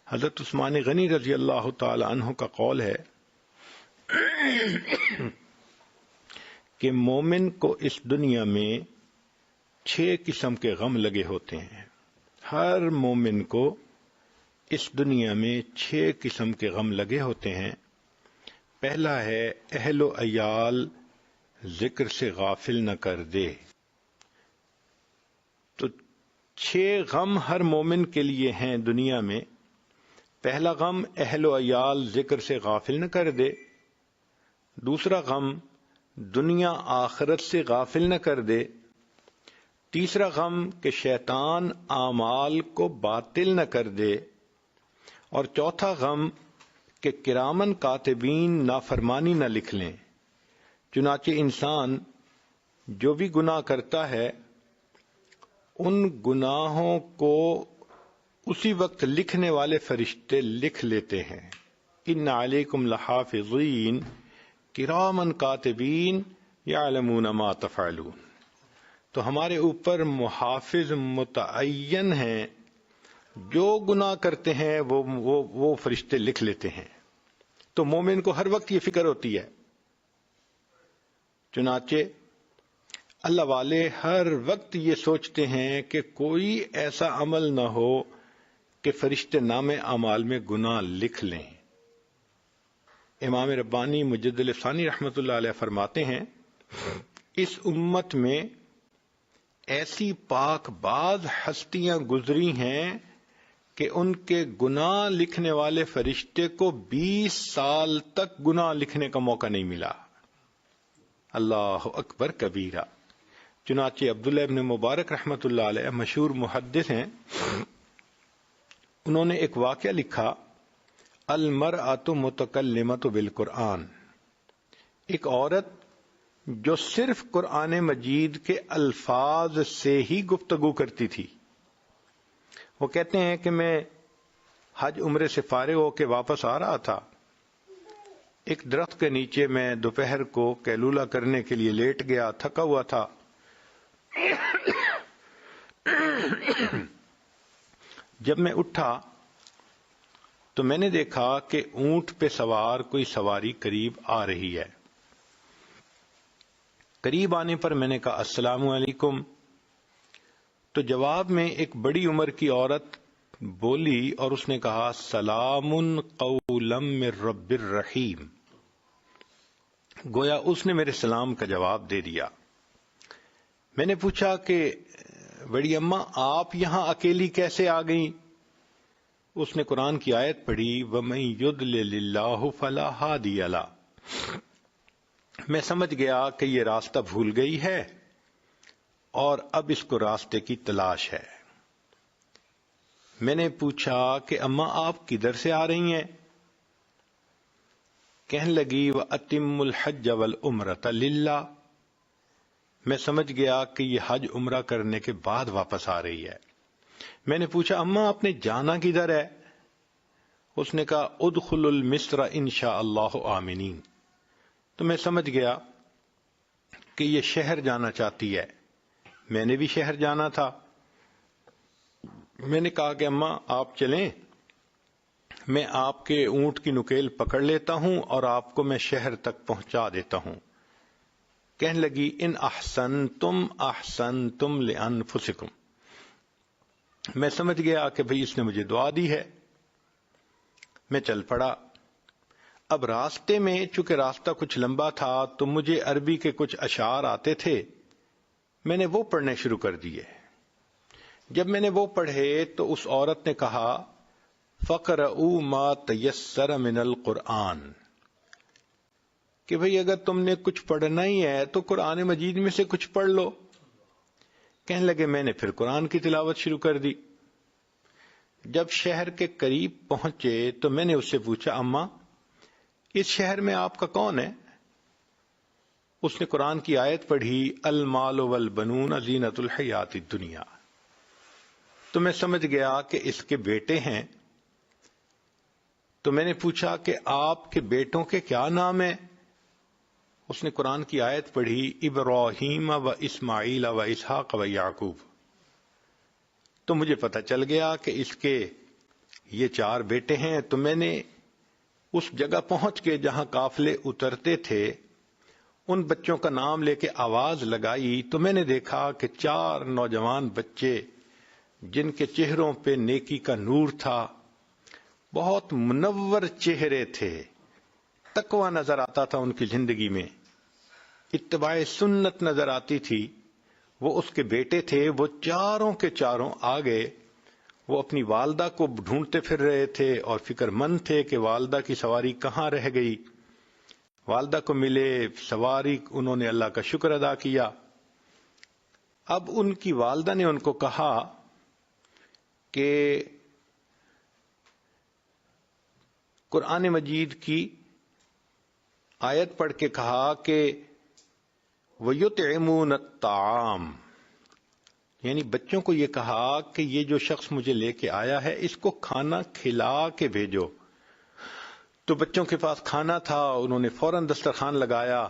حضرت عثمان غنی رضی اللہ تعالی عنہ کا قول ہے کہ مومن کو اس دنیا میں 6 قسم کے غم لگے ہوتے ہیں. ہر مومن کو اس دنیا میں 6 قسم کے غم لگے ہوتے ہیں. پہلا ہے اہل و عیال ذکر سے غافل نہ کر دے. تو 6 غم ہر مومن کے لیے ہیں دنیا میں. پہلا غم اہل و عیال ذکر سے غافل نہ کر دے. دوسرا غم دنیا آخرت سے غافل نہ کر دے. تیسرا غم کہ شیطان اعمال کو باطل نہ کر دے. اور چوتھا غم کہ کرامن کاتبین نافرمانی نہ لکھ لیں. چنانچہ انسان جو بھی گناہ کرتا ہے ان گناہوں کو اسی وقت لکھنے والے فرشتے لکھ لیتے ہیں. ان علیکم لحافظین کرامن کاتبین یعلمون ما تفعلون. تو ہمارے اوپر محافظ متعین ہیں، جو گناہ کرتے ہیں وہ فرشتے لکھ لیتے ہیں. تو مومن کو ہر وقت یہ فکر ہوتی ہے. چنانچہ اللہ والے ہر وقت یہ سوچتے ہیں کہ کوئی ایسا عمل نہ ہو کہ فرشتے نام اعمال میں گناہ لکھ لیں. امام ربانی مجدد ثانی رحمۃ اللہ علیہ فرماتے ہیں اس امت میں ایسی پاک باز ہستیاں گزری ہیں کہ ان کے گناہ لکھنے والے فرشتے کو 20 سال تک گناہ لکھنے کا موقع نہیں ملا. اللہ اکبر کبیرہ. چنانچہ عبداللہ ابن مبارک رحمۃ اللہ علیہ مشہور محدث ہیں، انہوں نے ایک واقعہ لکھا، المرأۃ متکلمۃ بالقرآن. ایک عورت جو صرف قرآن مجید کے الفاظ سے ہی گفتگو کرتی تھی. وہ کہتے ہیں کہ میں حج عمرے سے فارغ ہو کے واپس آ رہا تھا. ایک درخت کے نیچے میں دوپہر کو قیلولہ کرنے کے لیے لیٹ گیا، تھکا ہوا تھا. جب میں اٹھا تو میں نے دیکھا کہ اونٹ پہ سوار کوئی سواری قریب آ رہی ہے. قریب آنے پر میں نے کہا السلام علیکم. تو جواب میں ایک بڑی عمر کی عورت بولی اور اس نے کہا سلام قولا من رب الرحیم. گویا اس نے میرے سلام کا جواب دے دیا. میں نے پوچھا کہ بڑی اماں آپ یہاں اکیلی کیسے آ گئیں؟ اس نے قرآن کی آیت پڑھی وَمَن يُضْلِلِ اللَّهُ فَلَا هَادِيَ لَهُ. میں سمجھ گیا کہ یہ راستہ بھول گئی ہے اور اب اس کو راستے کی تلاش ہے. میں نے پوچھا کہ اماں آپ کدھر سے آ رہی ہیں؟ کہنے لگی وَأَتِمُّ الْحَجَّ وَالْعُمْرَةَ لِلَّهِ. میں سمجھ گیا کہ یہ حج عمرہ کرنے کے بعد واپس آ رہی ہے. میں نے پوچھا اماں آپ نے جانا کدھر ہے؟ اس نے کہا ادخلوا المصر انشاء اللہ آمنین. تو میں سمجھ گیا کہ یہ شہر جانا چاہتی ہے. میں نے بھی شہر جانا تھا. میں نے کہا کہ اماں آپ چلیں، میں آپ کے اونٹ کی نکیل پکڑ لیتا ہوں اور آپ کو میں شہر تک پہنچا دیتا ہوں. کہنے لگی ان احسنتم احسنتم لانفسکم. میں سمجھ گیا کہ بھئی اس نے مجھے دعا دی ہے. میں چل پڑا. اب راستے میں چونکہ راستہ کچھ لمبا تھا تو مجھے عربی کے کچھ اشعار آتے تھے، میں نے وہ پڑھنے شروع کر دیے. جب میں نے وہ پڑھے تو اس عورت نے کہا فَقْرَؤُوا مَا تَيَسَّرَ مِنَ الْقُرْآنِ کہ بھئی اگر تم نے کچھ پڑھنا ہی ہے تو قرآن مجید میں سے کچھ پڑھ لو. کہنے لگے میں نے پھر قرآن کی تلاوت شروع کر دی. جب شہر کے قریب پہنچے تو میں نے اس سے پوچھا اماں اس شہر میں آپ کا کون ہے؟ اس نے قرآن کی آیت پڑھی المال والبنون زینت الحیات الدنیا. تو میں سمجھ گیا کہ اس کے بیٹے ہیں. تو میں نے پوچھا کہ آپ کے بیٹوں کے کیا نام ہیں؟ اس نے قرآن کی آیت پڑھی ابراہیم و اسماعیل و اسحاق و یعقوب. تو مجھے پتہ چل گیا کہ اس کے یہ 4 بیٹے ہیں. تو میں نے اس جگہ پہنچ کے جہاں قافلے اترتے تھے ان بچوں کا نام لے کے آواز لگائی تو میں نے دیکھا کہ 4 نوجوان بچے جن کے چہروں پہ نیکی کا نور تھا، بہت منور چہرے تھے، تقوی نظر آتا تھا ان کی زندگی میں، اتباع سنت نظر آتی تھی. وہ اس کے بیٹے تھے. وہ چاروں کے چاروں آگے وہ اپنی والدہ کو ڈھونڈتے پھر رہے تھے اور فکر مند تھے کہ والدہ کی سواری کہاں رہ گئی. والدہ کو ملے، سواری، انہوں نے اللہ کا شکر ادا کیا. اب ان کی والدہ نے ان کو کہا کہ قرآن مجید کی آیت پڑھ کے کہا کہ وَيُطْعِمُونَ الطَّعَامَ، یعنی بچوں کو یہ کہا کہ یہ جو شخص مجھے لے کے آیا ہے اس کو کھانا کھلا کے بھیجو. تو بچوں کے پاس کھانا تھا، انہوں نے فوراً دسترخوان لگایا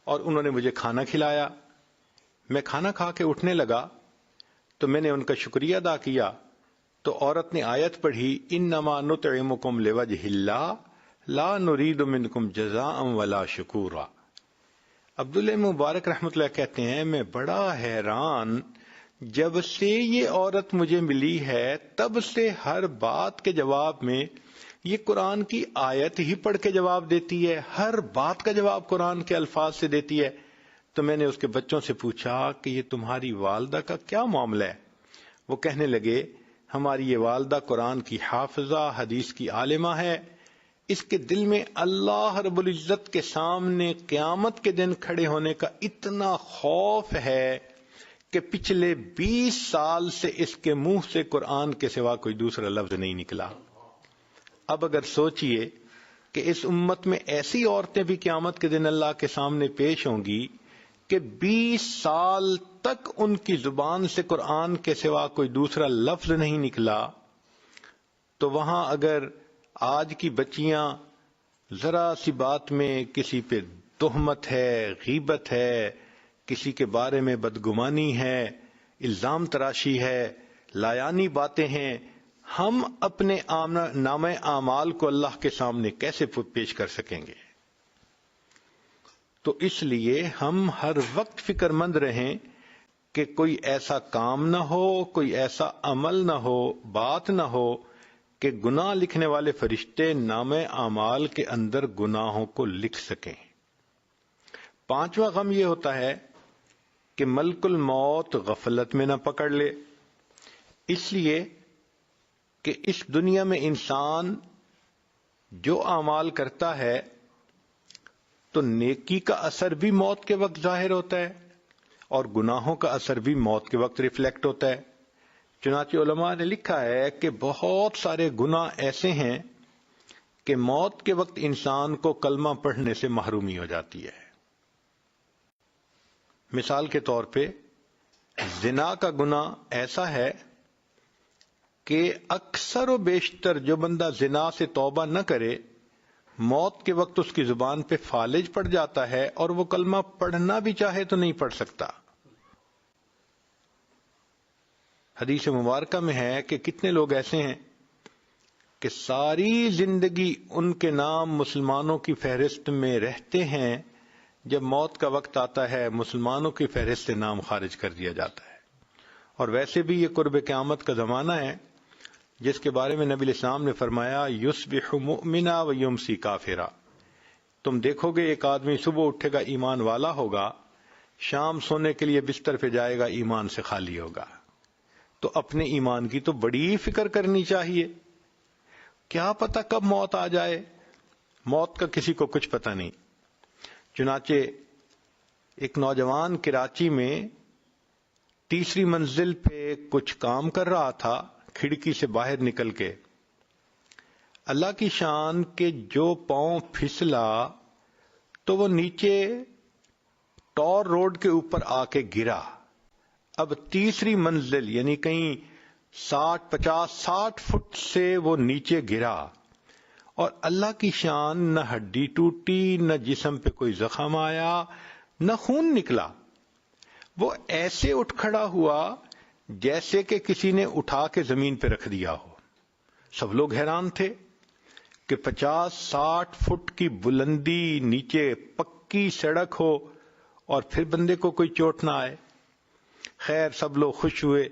اور انہوں نے مجھے کھانا کھلایا. میں کھانا کھا کے اٹھنے لگا تو میں نے ان کا شکریہ ادا کیا تو عورت نے آیت پڑھی انما نطعمکم لوجہ اللہ لا نرید منکم جزاء ولا شکورا. عبداللہ مبارک رحمۃ اللہ کہتے ہیں میں بڑا حیران، جب سے یہ عورت مجھے ملی ہے تب سے ہر بات کے جواب میں یہ قرآن کی آیت ہی پڑھ کے جواب دیتی ہے، ہر بات کا جواب قرآن کے الفاظ سے دیتی ہے. تو میں نے اس کے بچوں سے پوچھا کہ یہ تمہاری والدہ کا کیا معاملہ ہے؟ وہ کہنے لگے ہماری یہ والدہ قرآن کی حافظہ، حدیث کی عالمہ ہے، اس کے دل میں اللہ رب العزت کے سامنے قیامت کے دن کھڑے ہونے کا اتنا خوف ہے کہ پچھلے 20 سال سے اس کے منہ سے قرآن کے سوا کوئی دوسرا لفظ نہیں نکلا. اب اگر سوچئے کہ اس امت میں ایسی عورتیں بھی قیامت کے دن اللہ کے سامنے پیش ہوں گی کہ 20 سال تک ان کی زبان سے قرآن کے سوا کوئی دوسرا لفظ نہیں نکلا، تو وہاں اگر آج کی بچیاں ذرا سی بات میں کسی پہ تہمت ہے، غیبت ہے، کسی کے بارے میں بدگمانی ہے، الزام تراشی ہے، لایانی باتیں ہیں، ہم اپنے نامہ اعمال کو اللہ کے سامنے کیسے پیش کر سکیں گے؟ تو اس لیے ہم ہر وقت فکر مند رہیں کہ کوئی ایسا کام نہ ہو، کوئی ایسا عمل نہ ہو، بات نہ ہو کہ گناہ لکھنے والے فرشتے نامہ اعمال کے اندر گناہوں کو لکھ سکیں. 5واں غم یہ ہوتا ہے کہ ملک الموت غفلت میں نہ پکڑ لے، اس لیے کہ اس دنیا میں انسان جو اعمال کرتا ہے تو نیکی کا اثر بھی موت کے وقت ظاہر ہوتا ہے اور گناہوں کا اثر بھی موت کے وقت ریفلیکٹ ہوتا ہے. چنانچہ علماء نے لکھا ہے کہ بہت سارے گناہ ایسے ہیں کہ موت کے وقت انسان کو کلمہ پڑھنے سے محرومی ہو جاتی ہے. مثال کے طور پہ زنا کا گناہ ایسا ہے کہ اکثر و بیشتر جو بندہ زنا سے توبہ نہ کرے موت کے وقت اس کی زبان پہ فالج پڑ جاتا ہے اور وہ کلمہ پڑھنا بھی چاہے تو نہیں پڑھ سکتا. حدیث مبارکہ میں ہے کہ کتنے لوگ ایسے ہیں کہ ساری زندگی ان کے نام مسلمانوں کی فہرست میں رہتے ہیں، جب موت کا وقت آتا ہے مسلمانوں کی فہرست سے نام خارج کر دیا جاتا ہے. اور ویسے بھی یہ قرب قیامت کا زمانہ ہے جس کے بارے میں نبی الاسلام نے فرمایا یصبح مؤمنا و یمسی کافرا. تم دیکھو گے ایک آدمی صبح اٹھے گا ایمان والا ہوگا، شام سونے کے لیے بستر پہ جائے گا ایمان سے خالی ہوگا. تو اپنے ایمان کی تو بڑی فکر کرنی چاہیے. کیا پتہ کب موت آ جائے، موت کا کسی کو کچھ پتہ نہیں. چنانچہ ایک نوجوان کراچی میں 3ری منزل پہ کچھ کام کر رہا تھا، کھڑکی سے باہر نکل کے اللہ کی شان کے جو پاؤں پھسلا تو وہ نیچے ٹور روڈ کے اوپر آ کے گرا. اب 3ری منزل یعنی کہیں 60 فٹ سے وہ نیچے گرا اور اللہ کی شان نہ ہڈی ٹوٹی، نہ جسم پہ کوئی زخم آیا، نہ خون نکلا. وہ ایسے اٹھ کھڑا ہوا جیسے کہ کسی نے اٹھا کے زمین پہ رکھ دیا ہو. سب لوگ حیران تھے کہ 50-60 فٹ کی بلندی، نیچے پکی سڑک ہو اور پھر بندے کو کوئی چوٹ نہ آئے۔ خیر سب لوگ خوش ہوئے۔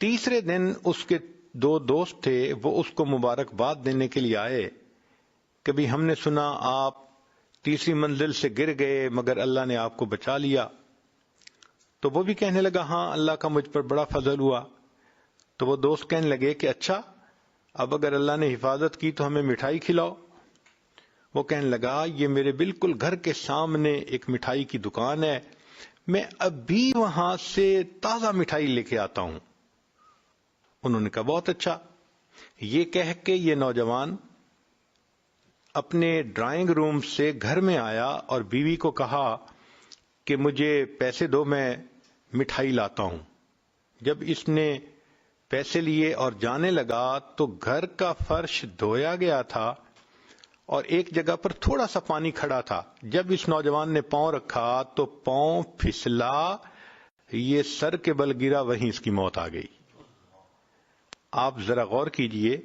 تیسرے دن اس کے 2 دوست تھے، وہ اس کو مبارکباد دینے کے لیے آئے۔ کبھی ہم نے سنا آپ تیسری منزل سے گر گئے مگر اللہ نے آپ کو بچا لیا۔ تو وہ بھی کہنے لگا ہاں اللہ کا مجھ پر بڑا فضل ہوا۔ تو وہ دوست کہنے لگے کہ اچھا اب اگر اللہ نے حفاظت کی تو ہمیں مٹھائی کھلاؤ۔ وہ کہنے لگا یہ میرے بالکل گھر کے سامنے ایک مٹھائی کی دکان ہے، میں ابھی وہاں سے تازہ مٹھائی لے کے آتا ہوں۔ انہوں نے کہا بہت اچھا۔ یہ کہہ کے یہ نوجوان اپنے ڈرائنگ روم سے گھر میں آیا اور بیوی کو کہا کہ مجھے پیسے دو، میں مٹھائی لاتا ہوں۔ جب اس نے پیسے لیے اور جانے لگا تو گھر کا فرش دھویا گیا تھا اور ایک جگہ پر تھوڑا سا پانی کھڑا تھا۔ جب اس نوجوان نے پاؤں رکھا تو پاؤں پھسلا، یہ سر کے بل گرا، وہیں اس کی موت آ گئی۔ آپ ذرا غور کیجئے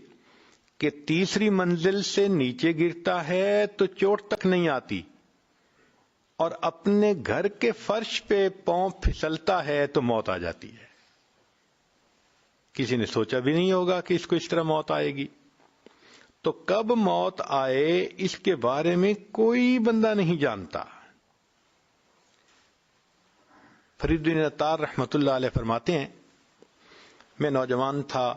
کہ تیسری منزل سے نیچے گرتا ہے تو چوٹ تک نہیں آتی، اور اپنے گھر کے فرش پہ پاؤں پھسلتا ہے تو موت آ جاتی ہے۔ کسی نے سوچا بھی نہیں ہوگا کہ اس کو اس طرح موت آئے گی۔ تو کب موت آئے اس کے بارے میں کوئی بندہ نہیں جانتا۔ فرید بن عطار رحمت اللہ علیہ فرماتے ہیں میں نوجوان تھا،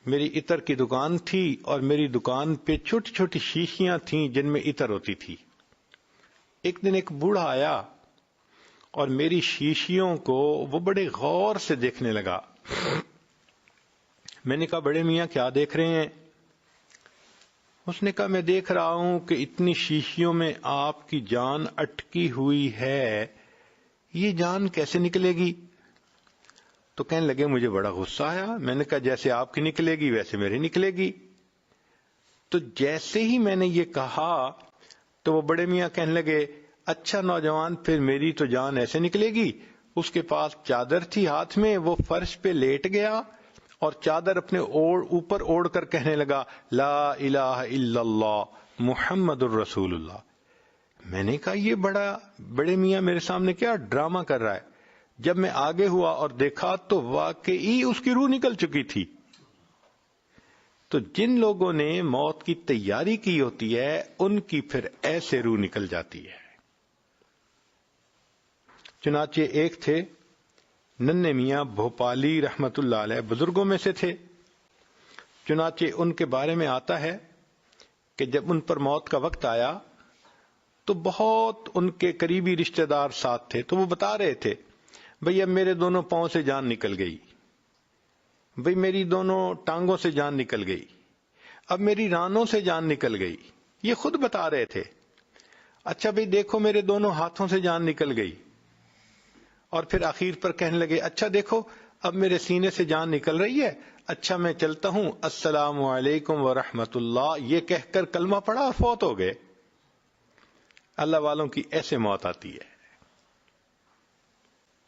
میری عطر کی دکان تھی اور میری دکان پہ چھوٹی چھوٹی شیشیاں تھیں جن میں عطر ہوتی تھی۔ ایک دن ایک بوڑھا آیا اور میری شیشیوں کو وہ بڑے غور سے دیکھنے لگا۔ میں نے کہا بڑے میاں کیا دیکھ رہے ہیں؟ اس نے کہا میں دیکھ رہا ہوں کہ اتنی شیشیوں میں آپ کی جان اٹکی ہوئی ہے، یہ جان کیسے نکلے گی؟ تو کہنے لگے مجھے بڑا غصہ آیا۔ میں نے کہا جیسے آپ کی نکلے گی ویسے میری نکلے گی۔ تو جیسے ہی میں نے یہ کہا تو وہ بڑے میاں کہنے لگے اچھا نوجوان پھر میری تو جان ایسے نکلے گی۔ اس کے پاس چادر تھی ہاتھ میں، وہ فرش پہ لیٹ گیا اور چادر اپنے اوپر اوڑھ کر کہنے لگا لا الہ الا اللہ محمد الرسول اللہ۔ میں نے کہا یہ بڑے میاں میرے سامنے کیا ڈرامہ کر رہا ہے؟ جب میں آگے ہوا اور دیکھا تو واقعی اس کی روح نکل چکی تھی۔ تو جن لوگوں نے موت کی تیاری کی ہوتی ہے ان کی پھر ایسے روح نکل جاتی ہے۔ چنانچہ ایک تھے ننھے میاں بھوپالی رحمت اللہ علیہ، بزرگوں میں سے تھے۔ چنانچہ ان کے بارے میں آتا ہے کہ جب ان پر موت کا وقت آیا تو بہت ان کے قریبی رشتہ دار ساتھ تھے، تو وہ بتا رہے تھے بھئی اب میرے دونوں پاؤں سے جان نکل گئی، بھئی میری دونوں ٹانگوں سے جان نکل گئی، اب میری رانوں سے جان نکل گئی۔ یہ خود بتا رہے تھے۔ اچھا بھئی دیکھو میرے دونوں ہاتھوں سے جان نکل گئی، اور پھر آخر پر کہنے لگے اچھا دیکھو اب میرے سینے سے جان نکل رہی ہے، اچھا میں چلتا ہوں، السلام علیکم ورحمت اللہ، یہ کہہ کر کلمہ پڑھا اور فوت ہو گئے۔ اللہ والوں کی ایسے موت آتی ہے۔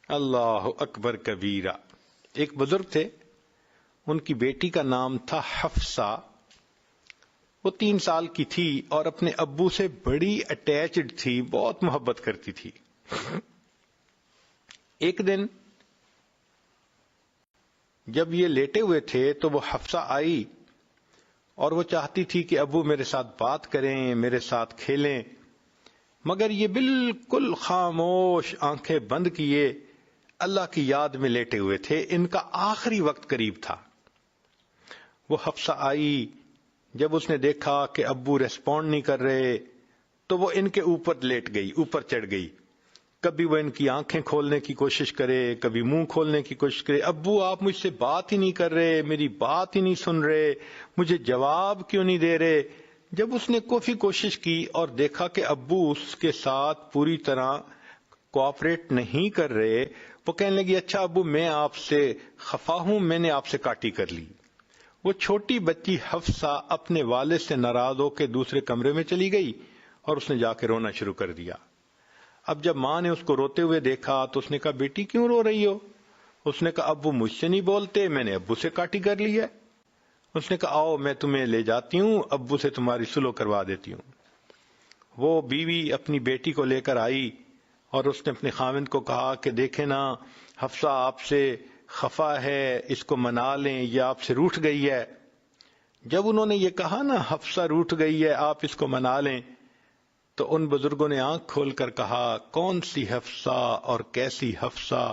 اللہ اکبر کبیرہ۔ ایک بزرگ تھے، ان کی بیٹی کا نام تھا حفصہ، وہ 3 سال کی تھی اور اپنے ابو سے بڑی اٹیچڈ تھی، بہت محبت کرتی تھی۔ ایک دن جب یہ لیٹے ہوئے تھے تو وہ حفصہ آئی اور وہ چاہتی تھی کہ ابو میرے ساتھ بات کریں، میرے ساتھ کھیلیں، مگر یہ بالکل خاموش، آنکھیں بند کیے اللہ کی یاد میں لیٹے ہوئے تھے۔ ان کا آخری وقت قریب تھا۔ وہ حفصہ آئی، جب اس نے دیکھا کہ ابو ریسپونڈ نہیں کر رہے تو وہ ان کے اوپر لیٹ گئی، اوپر چڑھ گئی۔ کبھی وہ ان کی آنکھیں کھولنے کی کوشش کرے، کبھی منہ کھولنے کی کوشش کرے، ابو آپ مجھ سے بات ہی نہیں کر رہے، میری بات ہی نہیں سن رہے، مجھے جواب کیوں نہیں دے رہے۔ جب اس نے کافی کوشش کی اور دیکھا کہ ابو اس کے ساتھ پوری طرح کوآپریٹ نہیں کر رہے، وہ کہنے لگی اچھا ابو میں آپ سے خفا ہوں، میں نے آپ سے کاٹی کر لی۔ وہ چھوٹی بچی حفصہ اپنے والد سے ناراض ہو کے دوسرے کمرے میں چلی گئی اور اس نے جا کے رونا شروع کر دیا۔ اب جب ماں نے اس کو روتے ہوئے دیکھا تو اس نے کہا بیٹی کیوں رو رہی ہو؟ اس نے کہا ابو مجھ سے نہیں بولتے، میں نے ابو سے کاٹی کر لی ہے۔ اس نے کہا آؤ میں تمہیں لے جاتی ہوں، ابو سے تمہاری صلح کروا دیتی ہوں۔ وہ بیوی اپنی بیٹی کو لے کر آئی اور اس نے اپنے خاوند کو کہا کہ دیکھیں نا حفصہ آپ سے خفا ہے، اس کو منا لیں، یہ آپ سے روٹھ گئی ہے۔ جب انہوں نے یہ کہا نا حفصہ روٹھ گئی ہے، آپ اس کو منا لیں، تو ان بزرگوں نے آنکھ کھول کر کہا کون سی حفصہ اور کیسی حفصہ،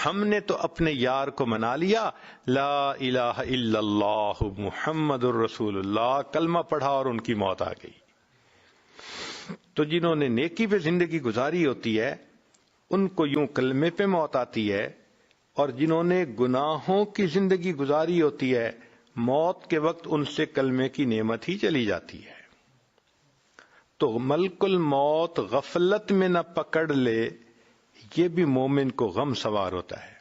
ہم نے تو اپنے یار کو منا لیا، لا الہ الا اللہ محمد الرسول اللہ، کلمہ پڑھا اور ان کی موت آ گئی۔ تو جنہوں نے نیکی پہ زندگی گزاری ہوتی ہے ان کو یوں کلمے پہ موت آتی ہے، اور جنہوں نے گناہوں کی زندگی گزاری ہوتی ہے موت کے وقت ان سے کلمے کی نعمت ہی چلی جاتی ہے۔ تو ملک الموت غفلت میں نہ پکڑ لے، یہ بھی مومن کو غم سوار ہوتا ہے۔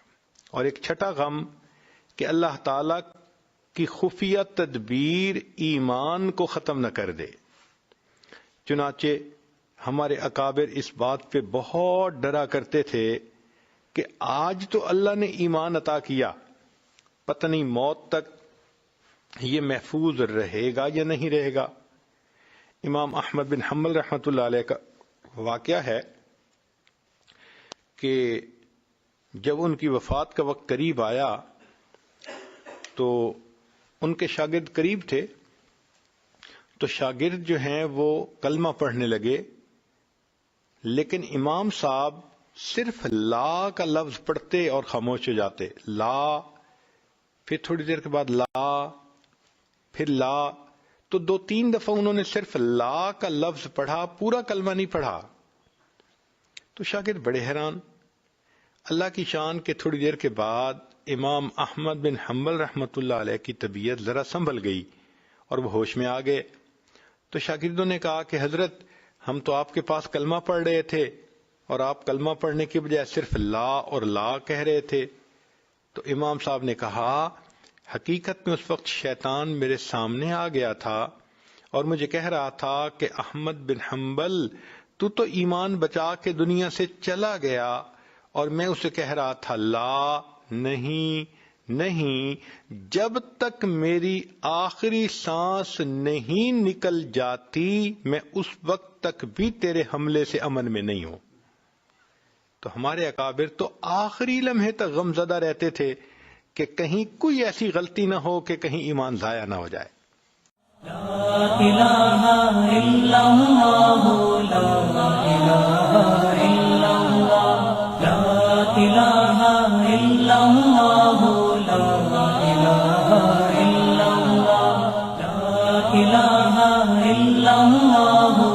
اور ایک چھٹا غم کہ اللہ تعالی کی خفیہ تدبیر ایمان کو ختم نہ کر دے۔ چنانچہ ہمارے اکابر اس بات پہ بہت ڈرا کرتے تھے کہ آج تو اللہ نے ایمان عطا کیا، پتہ نہیں موت تک یہ محفوظ رہے گا یا نہیں رہے گا۔ امام احمد بن حنبل رحمۃ اللہ علیہ کا واقعہ ہے کہ جب ان کی وفات کا وقت قریب آیا تو ان کے شاگرد قریب تھے، تو شاگرد جو ہیں وہ کلمہ پڑھنے لگے، لیکن امام صاحب صرف لا کا لفظ پڑھتے اور خاموش ہو جاتے، لا، پھر تھوڑی دیر کے بعد لا، پھر لا، تو 2-3 دفعہ انہوں نے صرف لا کا لفظ پڑھا، پورا کلمہ نہیں پڑھا۔ تو شاگرد بڑے حیران۔ اللہ کی شان کے تھوڑی دیر کے بعد امام احمد بن حنبل رحمۃ اللہ علیہ کی طبیعت ذرا سنبھل گئی اور وہ ہوش میں آ گئے۔ تو شاگردوں نے کہا کہ حضرت ہم تو آپ کے پاس کلمہ پڑھ رہے تھے اور آپ کلمہ پڑھنے کی بجائے صرف لا اور لا کہہ رہے تھے۔ تو امام صاحب نے کہا حقیقت میں اس وقت شیطان میرے سامنے آ گیا تھا اور مجھے کہہ رہا تھا کہ احمد بن حنبل تو ایمان بچا کے دنیا سے چلا گیا، اور میں اسے کہہ رہا تھا لا، نہیں نہیں، جب تک میری آخری سانس نہیں نکل جاتی میں اس وقت تک بھی تیرے حملے سے امن میں نہیں ہوں۔ تو ہمارے اکابر تو آخری لمحے تک غم زدہ رہتے تھے کہ کہیں کوئی ایسی غلطی نہ ہو کہ کہیں ایمان ضائع نہ ہو جائے۔ لا الہ الا اللہ، لا الہ الا اللہ، لا الہ الا اللہ، لا الہ الا اللہ، لا الہ الا اللہ۔